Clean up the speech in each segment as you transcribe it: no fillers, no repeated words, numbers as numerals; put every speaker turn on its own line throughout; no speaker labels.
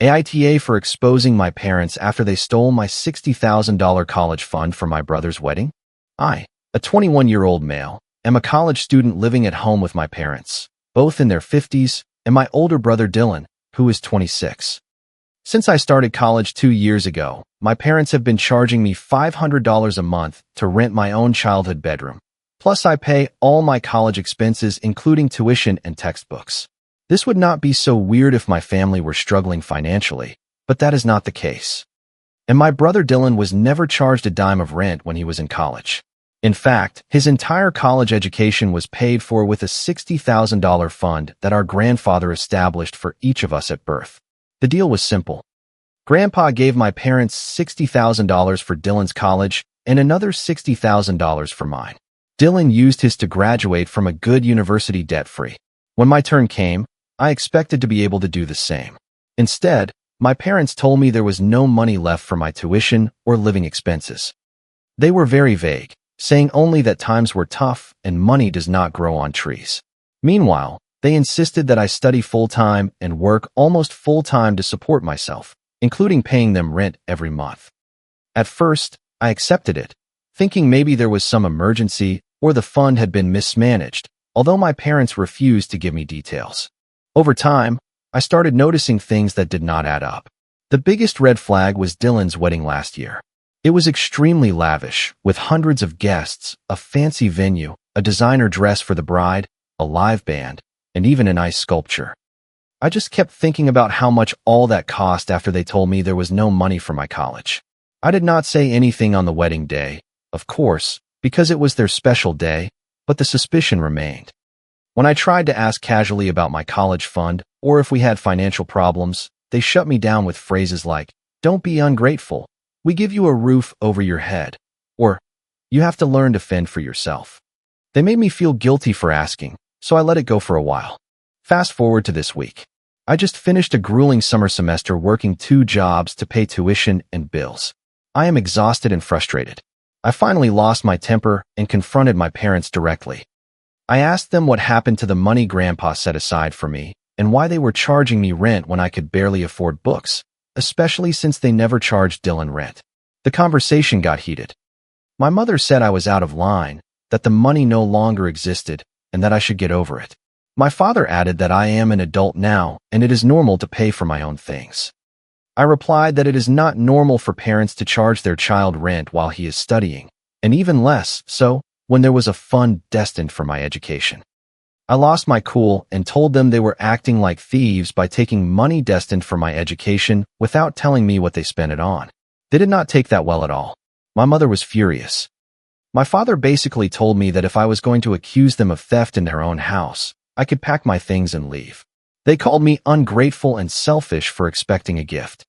AITA for exposing my parents after they stole my $60,000 college fund for my brother's wedding? I, a 21-year-old male, am a college student living at home with my parents, both in their 50s, and my older brother Dylan, who is 26. Since I started college 2 years ago, my parents have been charging me $500 a month to rent my own childhood bedroom. Plus, I pay all my college expenses, including tuition and textbooks. This would not be so weird if my family were struggling financially, but that is not the case. And my brother Dylan was never charged a dime of rent when he was in college. In fact, his entire college education was paid for with a $60,000 fund that our grandfather established for each of us at birth. The deal was simple. Grandpa gave my parents $60,000 for Dylan's college and another $60,000 for mine. Dylan used his to graduate from a good university debt-free. When my turn came, I expected to be able to do the same. Instead, my parents told me there was no money left for my tuition or living expenses. They were very vague, saying only that times were tough and money does not grow on trees. Meanwhile, they insisted that I study full-time and work almost full-time to support myself, including paying them rent every month. At first, I accepted it, thinking maybe there was some emergency or the fund had been mismanaged, although my parents refused to give me details. Over time, I started noticing things that did not add up. The biggest red flag was Dylan's wedding last year. It was extremely lavish, with hundreds of guests, a fancy venue, a designer dress for the bride, a live band, and even an ice sculpture. I just kept thinking about how much all that cost after they told me there was no money for my college. I did not say anything on the wedding day, of course, because it was their special day, but the suspicion remained. When I tried to ask casually about my college fund or if we had financial problems, they shut me down with phrases like, "Don't be ungrateful. We give you a roof over your head," or "You have to learn to fend for yourself." They made me feel guilty for asking, so I let it go for a while. Fast forward to this week. I just finished a grueling summer semester working 2 jobs to pay tuition and bills. I am exhausted and frustrated. I finally lost my temper and confronted my parents directly. I asked them what happened to the money Grandpa set aside for me and why they were charging me rent when I could barely afford books, especially since they never charged Dylan rent. The conversation got heated. My mother said I was out of line, that the money no longer existed, and that I should get over it. My father added that I am an adult now and it is normal to pay for my own things. I replied that it is not normal for parents to charge their child rent while he is studying, and even less so when there was a fund destined for my education. I lost my cool and told them they were acting like thieves by taking money destined for my education without telling me what they spent it on. They did not take that well at all. My mother was furious. My father basically told me that if I was going to accuse them of theft in their own house, I could pack my things and leave. They called me ungrateful and selfish for expecting a gift.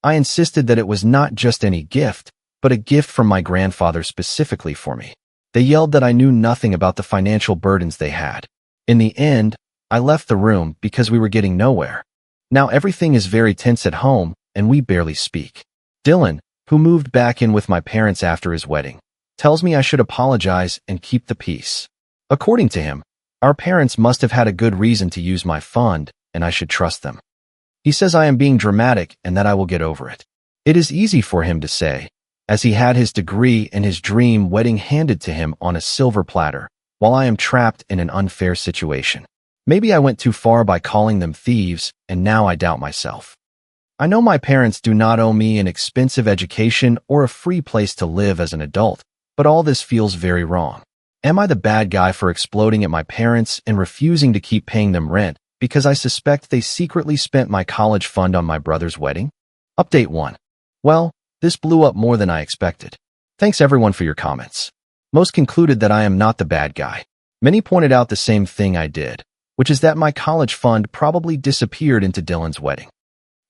I insisted that it was not just any gift, but a gift from my grandfather specifically for me. They yelled that I knew nothing about the financial burdens they had. In the end, I left the room because we were getting nowhere. Now everything is very tense at home, and we barely speak. Dylan, who moved back in with my parents after his wedding, tells me I should apologize and keep the peace. According to him, our parents must have had a good reason to use my fund, and I should trust them. He says I am being dramatic and that I will get over it. It is easy for him to say, as he had his degree and his dream wedding handed to him on a silver platter, while I am trapped in an unfair situation. Maybe I went too far by calling them thieves, and now I doubt myself. I know my parents do not owe me an expensive education or a free place to live as an adult, but all this feels very wrong. Am I the bad guy for exploding at my parents and refusing to keep paying them rent because I suspect they secretly spent my college fund on my brother's wedding? Update 1. Well, this blew up more than I expected. Thanks everyone for your comments. Most concluded that I am not the bad guy. Many pointed out the same thing I did, which is that my college fund probably disappeared into Dylan's wedding.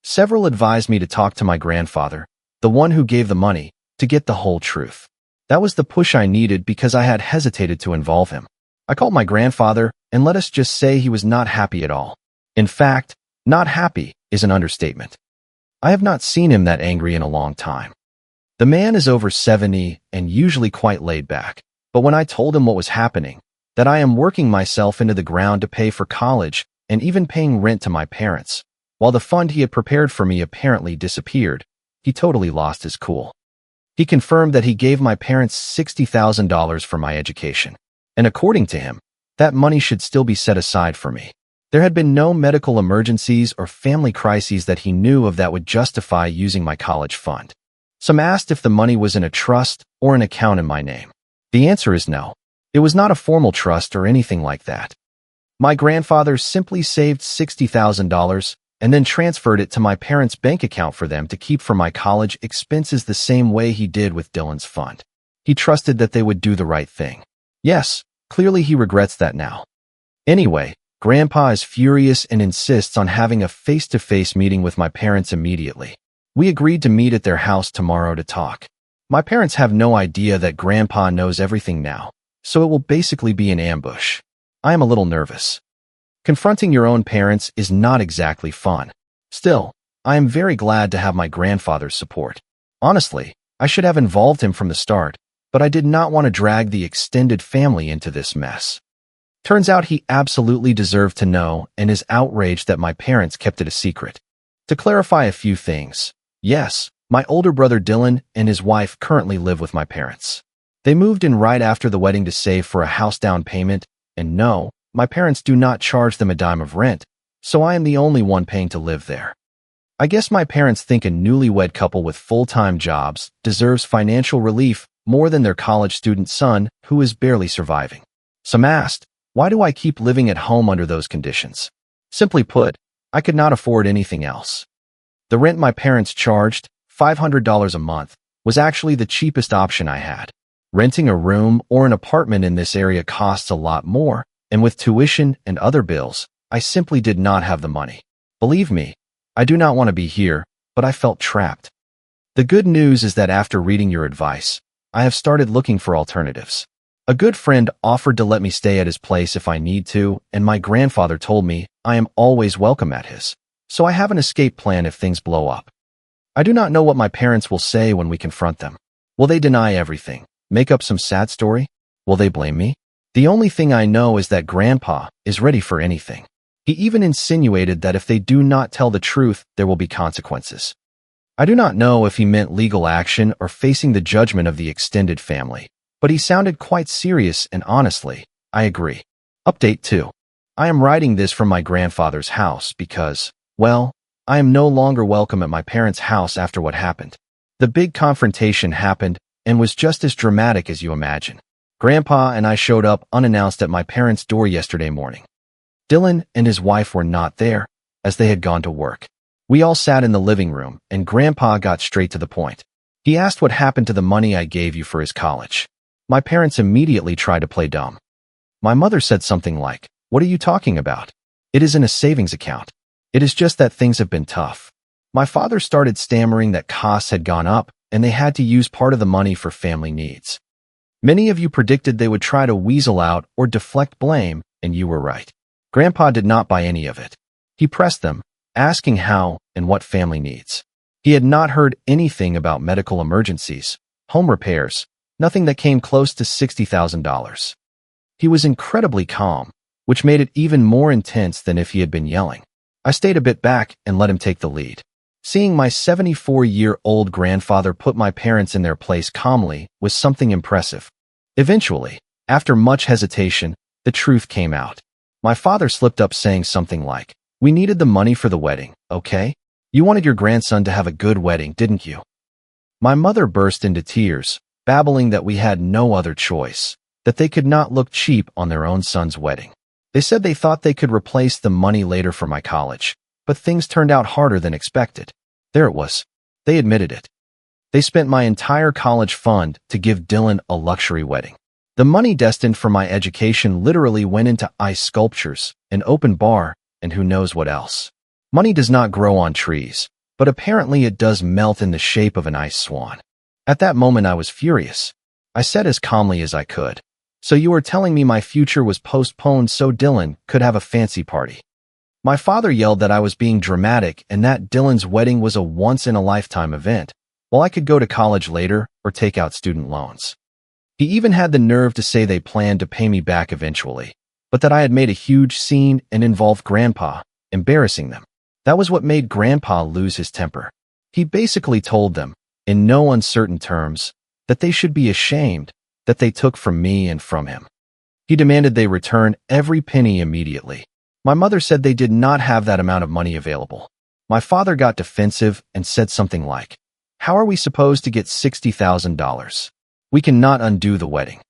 Several advised me to talk to my grandfather, the one who gave the money, to get the whole truth. That was the push I needed because I had hesitated to involve him. I called my grandfather, and let us just say he was not happy at all. In fact, not happy is an understatement. I have not seen him that angry in a long time. The man is over 70 and usually quite laid back, but when I told him what was happening, that I am working myself into the ground to pay for college and even paying rent to my parents, While the fund he had prepared for me apparently disappeared, he totally lost his cool. He confirmed that he gave my parents $60,000 for my education, and according to him, that money should still be set aside for me. There had been no medical emergencies or family crises that he knew of that would justify using my college fund. Some asked if the money was in a trust or an account in my name. The answer is no. It was not a formal trust or anything like that. My grandfather simply saved $60,000 and then transferred it to my parents' bank account for them to keep for my college expenses the same way he did with Dylan's fund. He trusted that they would do the right thing. Yes, clearly he regrets that now. Anyway, Grandpa is furious and insists on having a face-to-face meeting with my parents immediately. We agreed to meet at their house tomorrow to talk. My parents have no idea that Grandpa knows everything now, so it will basically be an ambush. I am a little nervous. Confronting your own parents is not exactly fun. Still, I am very glad to have my grandfather's support. Honestly, I should have involved him from the start, but I did not want to drag the extended family into this mess. Turns out he absolutely deserved to know and is outraged that my parents kept it a secret. To clarify a few things, yes, my older brother Dylan and his wife currently live with my parents. They moved in right after the wedding to save for a house down payment, and no, my parents do not charge them a dime of rent, so I am the only one paying to live there. I guess my parents think a newlywed couple with full-time jobs deserves financial relief more than their college student son who is barely surviving. Some asked, why do I keep living at home under those conditions? Simply put, I could not afford anything else. The rent my parents charged, $500 a month, was actually the cheapest option I had. Renting a room or an apartment in this area costs a lot more, and with tuition and other bills, I simply did not have the money. Believe me, I do not want to be here, but I felt trapped. The good news is that after reading your advice, I have started looking for alternatives. A good friend offered to let me stay at his place if I need to, and my grandfather told me I am always welcome at his, so I have an escape plan if things blow up. I do not know what my parents will say when we confront them. Will they deny everything, make up some sad story? Will they blame me? The only thing I know is that Grandpa is ready for anything. He even insinuated that if they do not tell the truth, there will be consequences. I do not know if he meant legal action or facing the judgment of the extended family, but he sounded quite serious and honestly, I agree. Update 2. I am writing this from my grandfather's house because, well, I am no longer welcome at my parents' house after what happened. The big confrontation happened and was just as dramatic as you imagine. Grandpa and I showed up unannounced at my parents' door yesterday morning. Dylan and his wife were not there, as they had gone to work. We all sat in the living room, and Grandpa got straight to the point. He asked what happened to the money I gave you for his college. My parents immediately tried to play dumb. My mother said something like, "What are you talking about? It is in a savings account. It is just that things have been tough." My father started stammering that costs had gone up, and they had to use part of the money for family needs. Many of you predicted they would try to weasel out or deflect blame, and you were right. Grandpa did not buy any of it. He pressed them, asking how and what family needs. He had not heard anything about medical emergencies, home repairs, nothing that came close to $60,000. He was incredibly calm, which made it even more intense than if he had been yelling. I stayed a bit back and let him take the lead. Seeing my 74-year-old grandfather put my parents in their place calmly was something impressive. Eventually, after much hesitation, the truth came out. My father slipped up saying something like, "We needed the money for the wedding, okay? You wanted your grandson to have a good wedding, didn't you?" My mother burst into tears, babbling that we had no other choice, that they could not look cheap on their own son's wedding. They said they thought they could replace the money later for my college, but things turned out harder than expected. There it was. They admitted it. They spent my entire college fund to give Dylan a luxury wedding. The money destined for my education literally went into ice sculptures, an open bar, and who knows what else. Money does not grow on trees, but apparently it does melt in the shape of an ice swan. At that moment I was furious. I said as calmly as I could, "So you are telling me my future was postponed so Dylan could have a fancy party?" My father yelled that I was being dramatic and that Dylan's wedding was a once-in-a-lifetime event, while I could go to college later or take out student loans. He even had the nerve to say they planned to pay me back eventually, but that I had made a huge scene and involved Grandpa, embarrassing them. That was what made Grandpa lose his temper. He basically told them, in no uncertain terms, that they should be ashamed that they took from me and from him. He demanded they return every penny immediately. My mother said they did not have that amount of money available. My father got defensive and said something like, "How are we supposed to get $60,000? We cannot undo the wedding."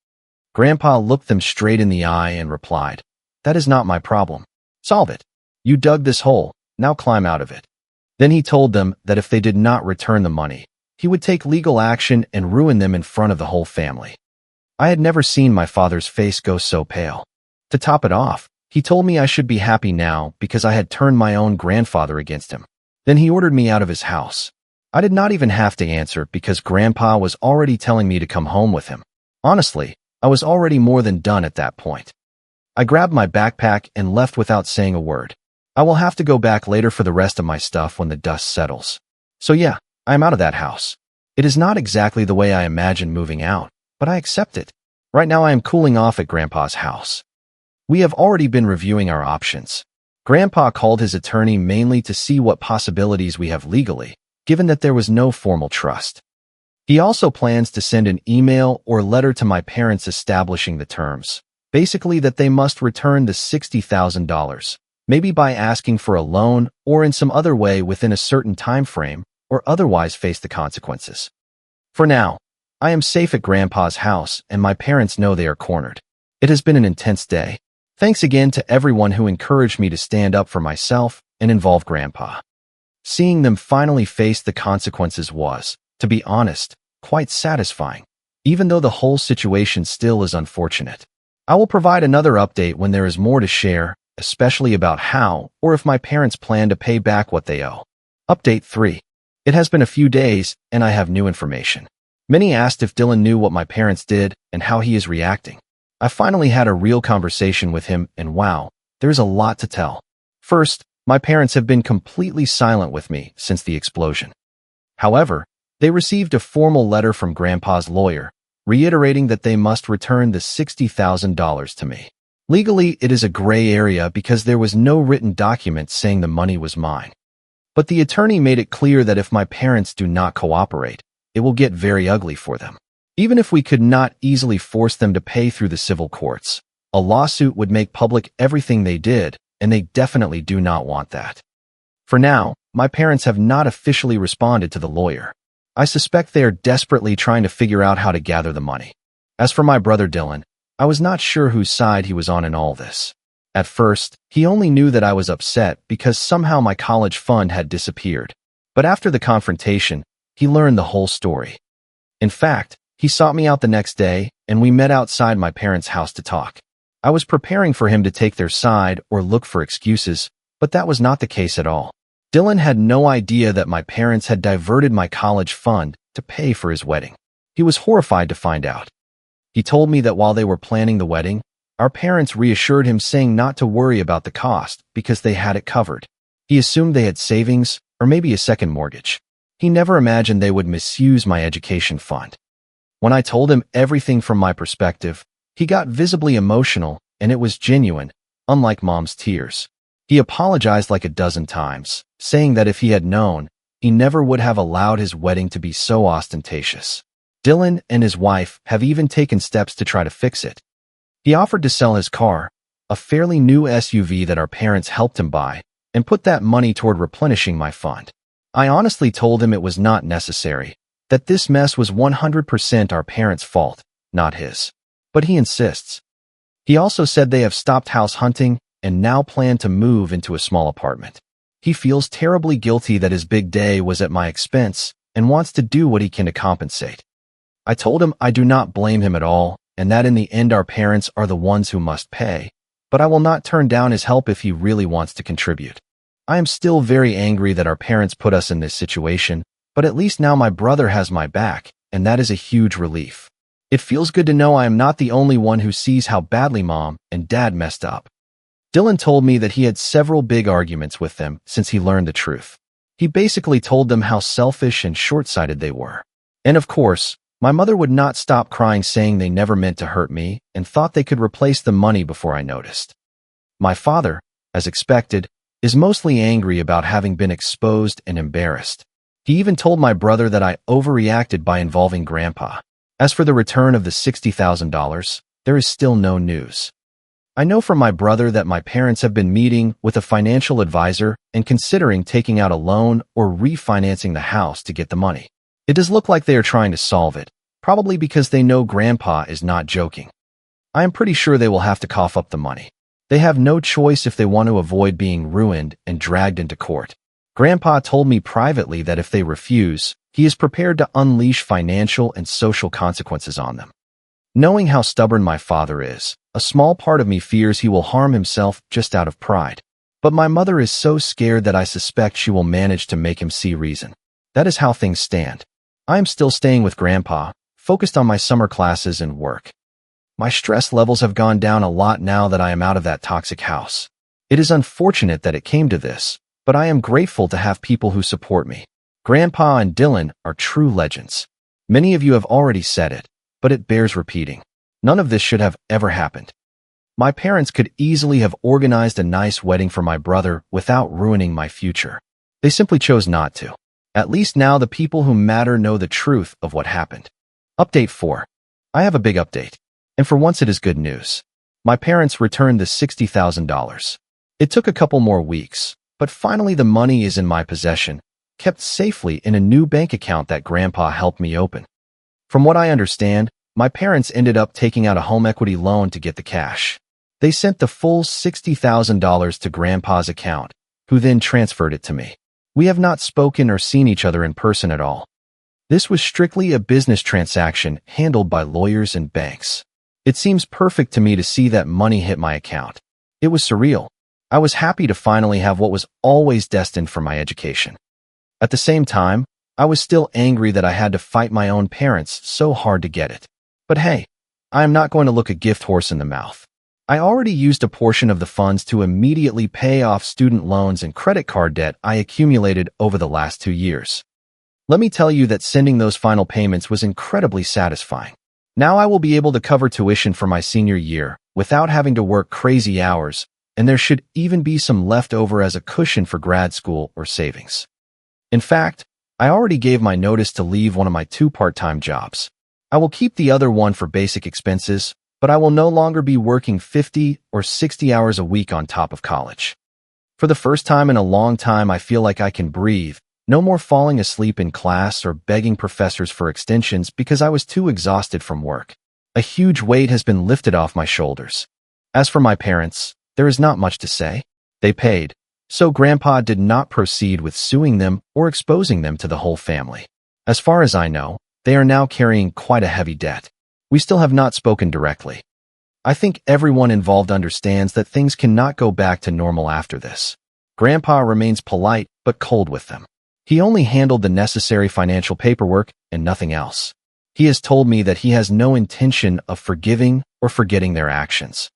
Grandpa looked them straight in the eye and replied, "That is not my problem. Solve it. You dug this hole, now climb out of it." Then he told them that if they did not return the money, he would take legal action and ruin them in front of the whole family. I had never seen my father's face go so pale. To top it off, he told me I should be happy now because I had turned my own grandfather against him. Then he ordered me out of his house. I did not even have to answer because Grandpa was already telling me to come home with him. Honestly, I was already more than done at that point. I grabbed my backpack and left without saying a word. I will have to go back later for the rest of my stuff when the dust settles. So yeah, I am out of that house. It is not exactly the way I imagined moving out, but I accept it. Right now I am cooling off at Grandpa's house. We have already been reviewing our options. Grandpa called his attorney mainly to see what possibilities we have legally, given that there was no formal trust. He also plans to send an email or letter to my parents establishing the terms, basically that they must return the $60,000, maybe by asking for a loan or in some other way within a certain time frame, or otherwise face the consequences. For now, I am safe at Grandpa's house and my parents know they are cornered. It has been an intense day. Thanks again to everyone who encouraged me to stand up for myself and involve Grandpa. Seeing them finally face the consequences was, to be honest, quite satisfying, even though the whole situation still is unfortunate. I will provide another update when there is more to share, especially about how or if my parents plan to pay back what they owe. Update 3. It has been a few days and I have new information. Many asked if Dylan knew what my parents did and how he is reacting. I finally had a real conversation with him and wow, there's a lot to tell. First, my parents have been completely silent with me since the explosion. However, they received a formal letter from Grandpa's lawyer, reiterating that they must return the $60,000 to me. Legally, it is a gray area because there was no written document saying the money was mine. But the attorney made it clear that if my parents do not cooperate, it will get very ugly for them. Even if we could not easily force them to pay through the civil courts, a lawsuit would make public everything they did, and they definitely do not want that. For now, my parents have not officially responded to the lawyer. I suspect they are desperately trying to figure out how to gather the money. As for my brother Dylan, I was not sure whose side he was on in all this. At first, he only knew that I was upset because somehow my college fund had disappeared. But after the confrontation, he learned the whole story. In fact, he sought me out the next day, and we met outside my parents' house to talk. I was preparing for him to take their side or look for excuses, but that was not the case at all. Dylan had no idea that my parents had diverted my college fund to pay for his wedding. He was horrified to find out. He told me that while they were planning the wedding, our parents reassured him saying not to worry about the cost because they had it covered. He assumed they had savings or maybe a second mortgage. He never imagined they would misuse my education fund. When I told him everything from my perspective, he got visibly emotional, and it was genuine, unlike Mom's tears. He apologized like a dozen times, saying that if he had known, he never would have allowed his wedding to be so ostentatious. Dylan and his wife have even taken steps to try to fix it. He offered to sell his car, a fairly new SUV that our parents helped him buy, and put that money toward replenishing my fund. I honestly told him it was not necessary, that this mess was 100% our parents' fault, not his. But he insists. He also said they have stopped house hunting and now plan to move into a small apartment. He feels terribly guilty that his big day was at my expense and wants to do what he can to compensate. I told him I do not blame him at all and that in the end our parents are the ones who must pay, but I will not turn down his help if he really wants to contribute. I am still very angry that our parents put us in this situation, but at least now my brother has my back, and that is a huge relief. It feels good to know I am not the only one who sees how badly Mom and Dad messed up. Dylan told me that he had several big arguments with them since he learned the truth. He basically told them how selfish and short-sighted they were. And of course, my mother would not stop crying saying they never meant to hurt me and thought they could replace the money before I noticed. My father, as expected, is mostly angry about having been exposed and embarrassed. He even told my brother that I overreacted by involving Grandpa. As for the return of the $60,000, there is still no news. I know from my brother that my parents have been meeting with a financial advisor and considering taking out a loan or refinancing the house to get the money. It does look like they are trying to solve it, probably because they know Grandpa is not joking. I am pretty sure they will have to cough up the money. They have no choice if they want to avoid being ruined and dragged into court. Grandpa told me privately that if they refuse, he is prepared to unleash financial and social consequences on them. Knowing how stubborn my father is, a small part of me fears he will harm himself just out of pride. But my mother is so scared that I suspect she will manage to make him see reason. That is how things stand. I am still staying with Grandpa, focused on my summer classes and work. My stress levels have gone down a lot now that I am out of that toxic house. It is unfortunate that it came to this, but I am grateful to have people who support me. Grandpa and Dylan are true legends. Many of you have already said it, but it bears repeating. None of this should have ever happened. My parents could easily have organized a nice wedding for my brother without ruining my future. They simply chose not to. At least now the people who matter know the truth of what happened. Update 4. I have a big update. And for once it is good news. My parents returned the $60,000. It took a couple more weeks, but finally the money is in my possession, kept safely in a new bank account that Grandpa helped me open. From what I understand, my parents ended up taking out a home equity loan to get the cash. They sent the full $60,000 to Grandpa's account, who then transferred it to me. We have not spoken or seen each other in person at all. This was strictly a business transaction handled by lawyers and banks. It seems perfect to me to see that money hit my account. It was surreal. I was happy to finally have what was always destined for my education. At the same time, I was still angry that I had to fight my own parents so hard to get it. But hey, I am not going to look a gift horse in the mouth. I already used a portion of the funds to immediately pay off student loans and credit card debt I accumulated over the last 2 years. Let me tell you that sending those final payments was incredibly satisfying. Now I will be able to cover tuition for my senior year without having to work crazy hours, and there should even be some left over as a cushion for grad school or savings. In fact, I already gave my notice to leave one of my 2 part-time jobs. I will keep the other one for basic expenses, but I will no longer be working 50 or 60 hours a week on top of college. For the first time in a long time, I feel like I can breathe. No more falling asleep in class or begging professors for extensions because I was too exhausted from work. A huge weight has been lifted off my shoulders. As for my parents, there is not much to say. They paid, so Grandpa did not proceed with suing them or exposing them to the whole family. As far as I know, they are now carrying quite a heavy debt. We still have not spoken directly. I think everyone involved understands that things cannot go back to normal after this. Grandpa remains polite but cold with them. He only handled the necessary financial paperwork and nothing else. He has told me that he has no intention of forgiving or forgetting their actions.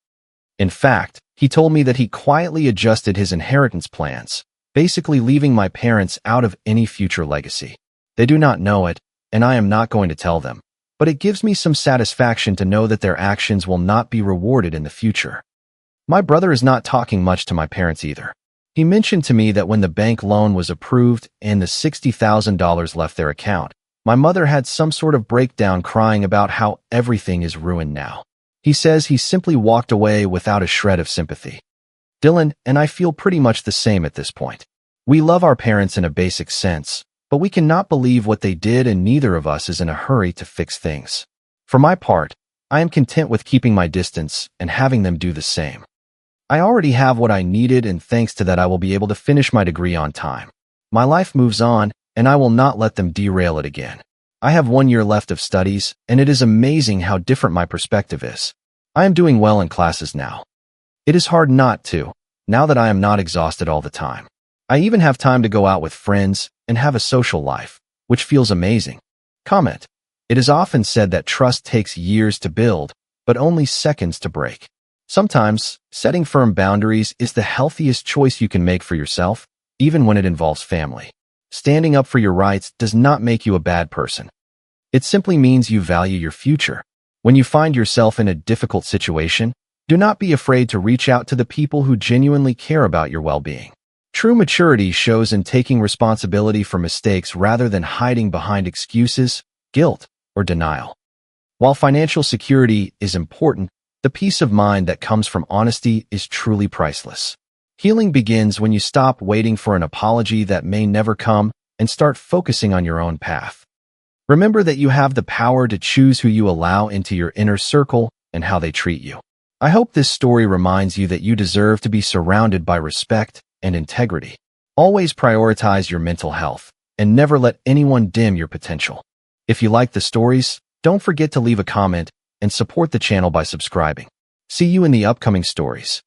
In fact, he told me that he quietly adjusted his inheritance plans, basically leaving my parents out of any future legacy. They do not know it, and I am not going to tell them, but it gives me some satisfaction to know that their actions will not be rewarded in the future. My brother is not talking much to my parents either. He mentioned to me that when the bank loan was approved and the $60,000 left their account, my mother had some sort of breakdown crying about how everything is ruined now. He says he simply walked away without a shred of sympathy. Dylan and I feel pretty much the same at this point. We love our parents in a basic sense, but we cannot believe what they did and neither of us is in a hurry to fix things. For my part, I am content with keeping my distance and having them do the same. I already have what I needed and thanks to that I will be able to finish my degree on time. My life moves on and I will not let them derail it again. I have 1 year left of studies and it is amazing how different my perspective is. I am doing well in classes now. It is hard not to, now that I am not exhausted all the time. I even have time to go out with friends and have a social life, which feels amazing. Comment. It is often said that trust takes years to build, but only seconds to break. Sometimes, setting firm boundaries is the healthiest choice you can make for yourself, even when it involves family. Standing up for your rights does not make you a bad person. It simply means you value your future. When you find yourself in a difficult situation, do not be afraid to reach out to the people who genuinely care about your well-being. True maturity shows in taking responsibility for mistakes rather than hiding behind excuses, guilt, or denial. While financial security is important, the peace of mind that comes from honesty is truly priceless. Healing begins when you stop waiting for an apology that may never come and start focusing on your own path. Remember that you have the power to choose who you allow into your inner circle and how they treat you. I hope this story reminds you that you deserve to be surrounded by respect and integrity. Always prioritize your mental health and never let anyone dim your potential. If you like the stories, don't forget to leave a comment and support the channel by subscribing. See you in the upcoming stories.